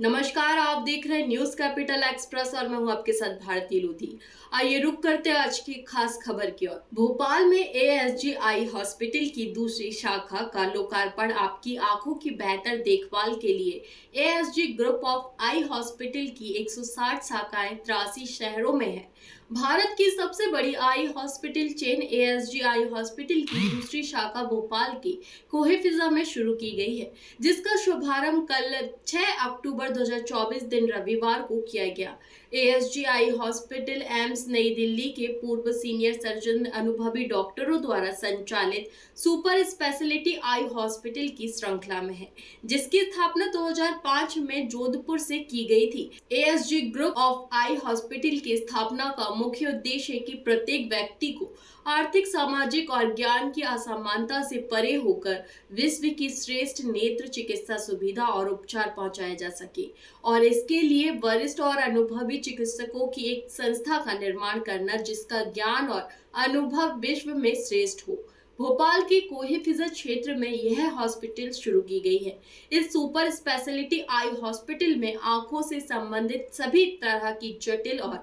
नमस्कार, आप देख रहे हैं न्यूज कैपिटल एक्सप्रेस और मैं हूं आपके साथ भारती लोधी। आइए रुक करते हैं आज की खास खबर की ओर। भोपाल में एएसजी आई हॉस्पिटल की दूसरी शाखा का लोकार्पण आपकी आंखों की बेहतर देखभाल के लिए ASG group of eye hospital की 160 शाखाएं 83 शहरों में है। भारत की सबसे बड़ी eye hospital chain ASG eye hospital की दूसरी शाखा भोपाल के कोहे फिजा में शुरू की गई है, जिसका शुभारंभ कल 6 अक्टूबर 2024 दिन रविवार को किया गया। एएसजी आई हॉस्पिटल एम्स नई दिल्ली के पूर्व सीनियर सर्जन अनुभवी डॉक्टरों द्वारा संचालित सुपर स्पेशलिटी आई हॉस्पिटल की श्रृंखला में है, जिसकी स्थापना 2005 में जोधपुर से की गई थी। ASG group of eye hospital की स्थापना का मुख्य उद्देश्य है कि प्रत्येक व्यक्ति को आर्थिक, सामाजिक और ज्ञान की असमानता से परे होकर विश्व की श्रेष्ठ नेत्र चिकित्सा सुविधा और उपचार पहुंचाया जा सके और इसके लिए वरिष्ठ और अनुभवी चिकित्सकों की एक संस्था का निर्माण करना जिसका ज्ञान और अनुभव विश्व में श्रेष्ठ हो। भोपाल के कोहे फिजा क्षेत्र में यह हॉस्पिटल शुरू की गई है। इस सुपर स्पेशलिटी आई हॉस्पिटल में आंखों से संबंधित सभी तरह की जटिल और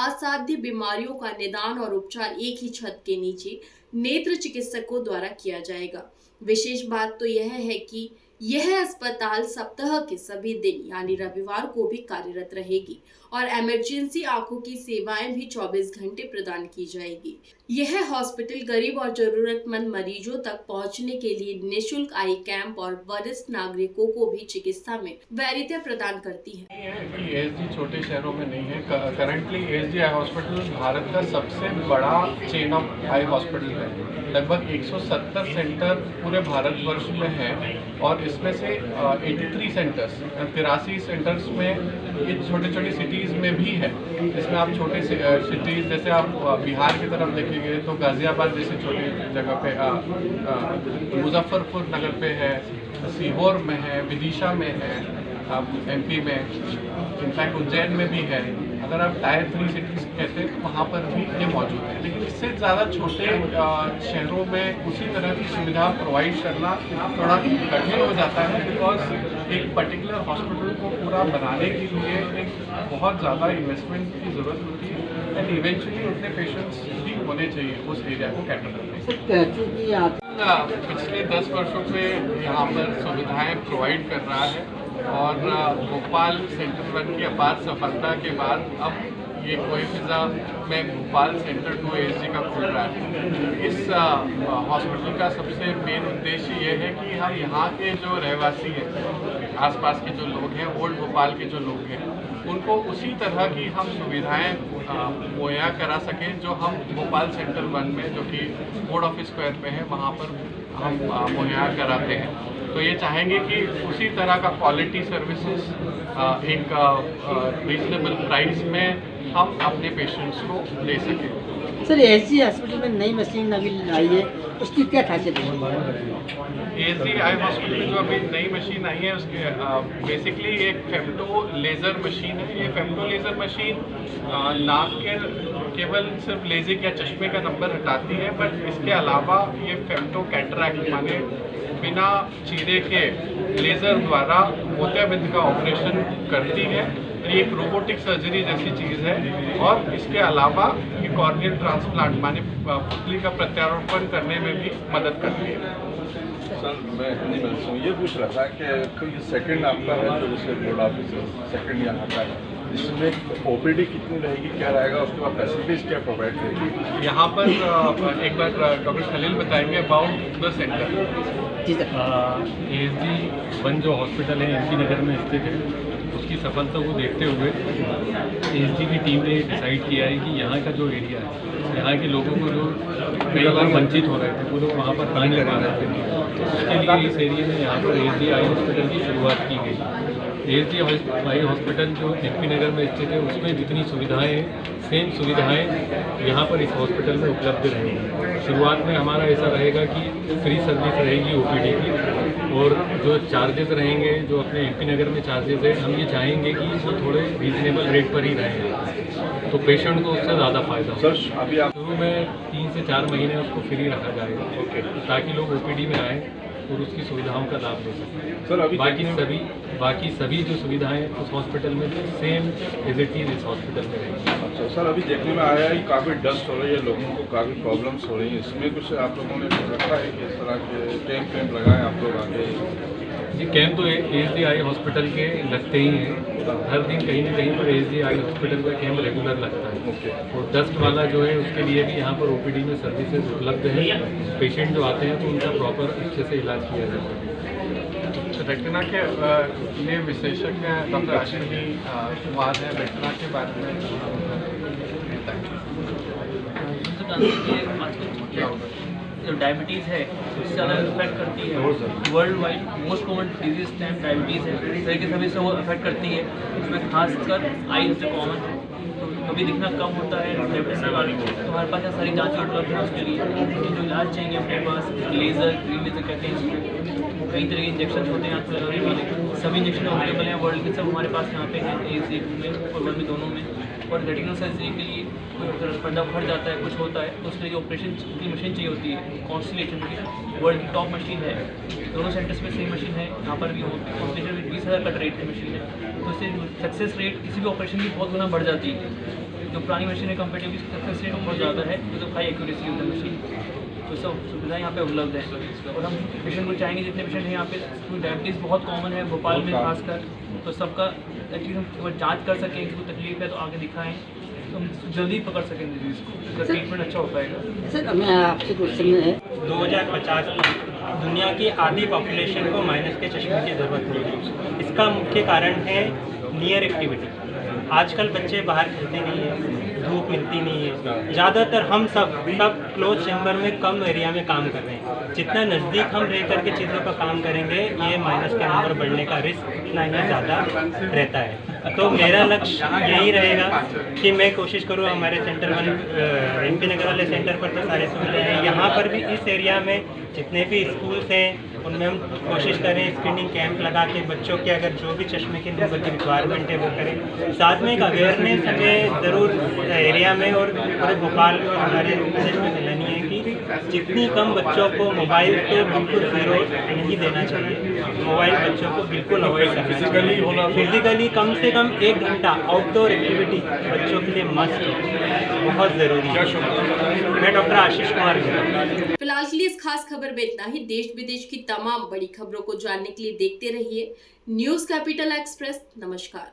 असाध्य बीमारियों का निदान और उपचार एक ही छत के नीचे नेत्र चिकित्सकों द्वारा किया जाएगा। विशेष बात तो यह है कि यह अस्पताल सप्ताह के सभी दिन यानी रविवार को भी कार्यरत रहेगी और इमरजेंसी आंखों की सेवाएं भी 24 घंटे प्रदान की जाएगी। यह हॉस्पिटल गरीब और जरूरतमंद मरीजों तक पहुंचने के लिए निःशुल्क आई कैंप और वरिष्ठ नागरिकों को भी चिकित्सा में वैरियता प्रदान करती है। एएसजी छोटे शहरों में नहीं है। Currently ASG eye hospital Bharat का सबसे बड़ा चेन ऑफ आई हॉस्पिटल है। लगभग 170 सेंटर पूरे भारतवर्ष में है और इसमें से 83 सेंटर्स में ये छोटे छोटे सिटीज़ में भी है। इसमें आप छोटे सिटीज़ जैसे आप बिहार की तरफ देखेंगे तो गाजियाबाद जैसे छोटी जगह पे, मुजफ्फरपुर नगर पे है, सीहोर में है, विदिशा में है, एमपी में, इनफैक्ट उज्जैन में भी है। अगर आप टायर 3 सिटीज़ कहते हैं तो वहाँ पर भी ये मौजूद है। लेकिन इससे ज़्यादा छोटे शहरों में उसी तरह की सुविधा प्रोवाइड करना थोड़ा कठिन हो जाता है, बिकॉज एक पर्टिकुलर हॉस्पिटल को पूरा बनाने के लिए एक बहुत ज़्यादा इन्वेस्टमेंट की ज़रूरत होती है एंड इवेंचुअली उतने पेशेंट्स भी होने चाहिए उस एरिया को कैटर करने। पिछले 10 वर्षों से यहाँ पर सुविधाएँ प्रोवाइड कर रहा है और भोपाल सेंटर 1 की अपार सफलता के बाद अब ये कोहे फिजा में भोपाल सेंटर 2 एएसजी का खुल रहा है। इस हॉस्पिटल का सबसे मेन उद्देश्य ये है कि हम यहाँ के जो रहवासी हैं, आसपास के जो लोग हैं, ओल्ड भोपाल के जो लोग हैं, उनको उसी तरह की हम सुविधाएं मुहैया करा सकें जो हम भोपाल सेंटर 1 में, जो कि बोर्ड ऑफिस स्क्वायर पे है, वहाँ पर हम मुहैया कराते हैं। तो ये चाहेंगे कि उसी तरह का क्वालिटी सर्विसेज एक रीजनेबल प्राइस में हम अपने पेशेंट्स को दे सकें। सर, एएसजी हॉस्पिटल में नई मशीन अभी आई है, उसकी क्या खासियत है? एएसजी आई हॉस्पिटल में जो अभी नई मशीन आई है उसके बेसिकली एक फेम्टो लेज़र मशीन है। ये फेम्टो लेज़र मशीन नाक के केवल सिर्फ लेजिक या चश्मे का नंबर हटाती है, बट इसके अलावा ये फेम्टो कैटरैक्ट माने बिना चीरे के लेज़र द्वारा मोतियाबिंद का ऑपरेशन करती है। ये एक रोबोटिक सर्जरी जैसी चीज़ है और इसके अलावा ये कॉर्नियल ट्रांसप्लांट माने पुतली का प्रत्यारोपण करने में भी मदद करती है। सर, मैं ये पूछ रहा था कि तो ये सेकंड आपका है जो जैसे बोर्ड ऑफिस सेकंड यहाँ का है, इसमें ओपीडी कितनी रहेगी, क्या रहेगा, उसके बाद फैसिलिटीज़ क्या प्रोवाइड करेगी? यहाँ पर एक बार डॉक्टर खलील बताएंगे अबाउट द सेंटर। एएसजी 1 जो हॉस्पिटल है एमपी नगर में स्थित है, उसकी सफलता को देखते हुए एएसजी की टीम ने डिसाइड किया है कि यहाँ का जो एरिया है, यहाँ के लोगों को जो कई बार वंचित हो रहे थे, वो लोग वहाँ पर आ नहीं पा रहे थे, तो उसके लिए इस एरिया में यहाँ पर एएसजी आई हॉस्पिटल की शुरुआत की गई। एएसजी आई हॉस्पिटल जो एमपी नगर में स्थित है, उसमें जितनी सुविधाएं हैं, सेम सुविधाएं यहाँ पर इस हॉस्पिटल में उपलब्ध रहेंगी। शुरुआत में हमारा ऐसा रहेगा कि फ्री सर्विस रहेगी ओपीडी की, और जो चार्जेस रहेंगे, जो अपने एमपी नगर में चार्जेस है, हम ये चाहेंगे कि वो थोड़े रीजनेबल रेट पर ही रहें, तो पेशेंट को उससे ज़्यादा फायदा हो। सर, अभी आप शुरू में 3 से 4 महीने उसको फ्री रखा जाएगा, ताकि लोग ओपीडी में आएँ और उसकी सुविधाओं का लाभ ले सकें। सर अभी बाकी सभी जो सुविधाएं उस हॉस्पिटल में सेम एज इट इज इस हॉस्पिटल में रहेंगी। अच्छा सर, अभी देखने में आया है कि काफ़ी डस्ट हो रही है, लोगों को काफ़ी प्रॉब्लम्स हो रही हैं, इसमें कुछ आप लोगों ने रखा है कि इस तरह के कैंप लगाएं आप लोग आगे? जी, कैंप तो एसडीआई हॉस्पिटल के लगते ही हैं, हर दिन कहीं न कहीं पर एसडीआई हॉस्पिटल का कैंप रेगुलर लगता है। और डस्ट वाला जो है उसके लिए भी यहाँ पर ओपीडी में सर्विसेज उपलब्ध है। पेशेंट जो आते हैं तो उनका प्रॉपर अच्छे से इलाज किया जाता है। रेटिना के लिए विशेषज्ञ डॉक्टर अश्विनी कुमार हैं, रेटिना के बारे में जो डायबिटीज़ है उससे ज़्यादा इफेक्ट करती है। World wide most common disease time diabetes है, इस तरीके से भी से वो अफेक्ट करती है। उसमें खासकर आई सबसे कॉमन है, तो कभी दिखना कम होता है डायबिटीज़ के बारे में, तो हमारे पास सारी जाँच उपलब्ध है उसके लिए। जो इलाज चाहिए अपने पास, लेज़र, ग्रीन लेज़र कहते हैं इसको, कई तरह के इंजेक्शन होते हैं आँख लगाने वाले, सभी इंजेक्शन अवेलेबल हैं वर्ल्ड के, सब हमारे पास यहाँ पे हैं एज में और वर्ल्ड में दोनों में। और रेटिनल सर्जरी के लिए अगर पर्दा फट जाता है, कुछ होता है, तो उसके लिए ऑपरेशन की मशीन चाहिए होती है, कॉन्स्टिलेशन की वर्ल्ड की टॉप मशीन है। दोनों सेंटर्स में सेम मशीन है, यहाँ पर भी होती है। कॉन्स्टिलेशन में 20,000 कट रेट की मशीन है, तो इससे सक्सेस रेट किसी भी ऑपरेशन की बहुत गुना बढ़ जाती है। जो पुरानी मशीन है कंपेरेटिवली सक्सेस रेट बहुत ज़्यादा है, तो high accuracy of the machine, तो सब सुविधाएँ यहाँ पे उपलब्ध है। और हम पेशेंट को चाहेंगे, जितने पेशेंट हैं यहाँ पे, डायबिटीज़ बहुत कॉमन है भोपाल में खासकर, तो सबका एटलीस्ट हम अगर जाँच कर सकें कि कोई तकलीफ है तो आगे दिखाएँ, तो हम जल्दी पकड़ सकें डिजीज़ को, तो ट्रीटमेंट अच्छा हो पाएगा। सर मैं आपसे क्वेश्चन है 2050 तक दुनिया की आधी पॉपुलेशन को माइनस के चश्मे की ज़रूरत होगी। इसका मुख्य कारण है नियर एक्टिविटी। आजकल बच्चे बाहर खेलते नहीं हैं, धूप मिलती नहीं है। ज़्यादातर हम सब क्लोज चैम्बर में कम एरिया में काम कर रहे हैं। जितना नज़दीक हम रह करके चीज़ों का काम करेंगे, ये माइनस के नंबर बढ़ने का रिस्क उतना ही ज़्यादा रहता है। तो मेरा लक्ष्य यही रहेगा कि मैं कोशिश करूँ, हमारे सेंटर 1 MP नगर वाले सेंटर पर तो सारी सुविधाएँ हैं, यहाँ पर भी इस एरिया में जितने भी स्कूल्स हैं उनमें हम कोशिश करें स्क्रीनिंग कैंप लगा के बच्चों के अगर जो भी चश्मे के नंबर की रिक्वायरमेंट है वो करें। साथ में एक अवेयरनेस हमें ज़रूर एरिया में और पूरे भोपाल में और हमारे प्रदेश में फैलानी है कि जितनी कम बच्चों को मोबाइल तो बिल्कुल ज़ीरो नहीं देना चाहिए। मोबाइल बच्चों को बिल्कुल अवॉइड करना, फिजिकली कम से कम 1 घंटा आउटडोर एक्टिविटी बच्चों के लिए मस्ट बहुत ज़रूरी है। मैं डॉक्टर आशीष कुमार। फिलहाल के लिए इस खास खबर में इतना ही। देश विदेश की तमाम बड़ी खबरों को जानने के लिए देखते रहिए न्यूज़ कैपिटल एक्सप्रेस। नमस्कार।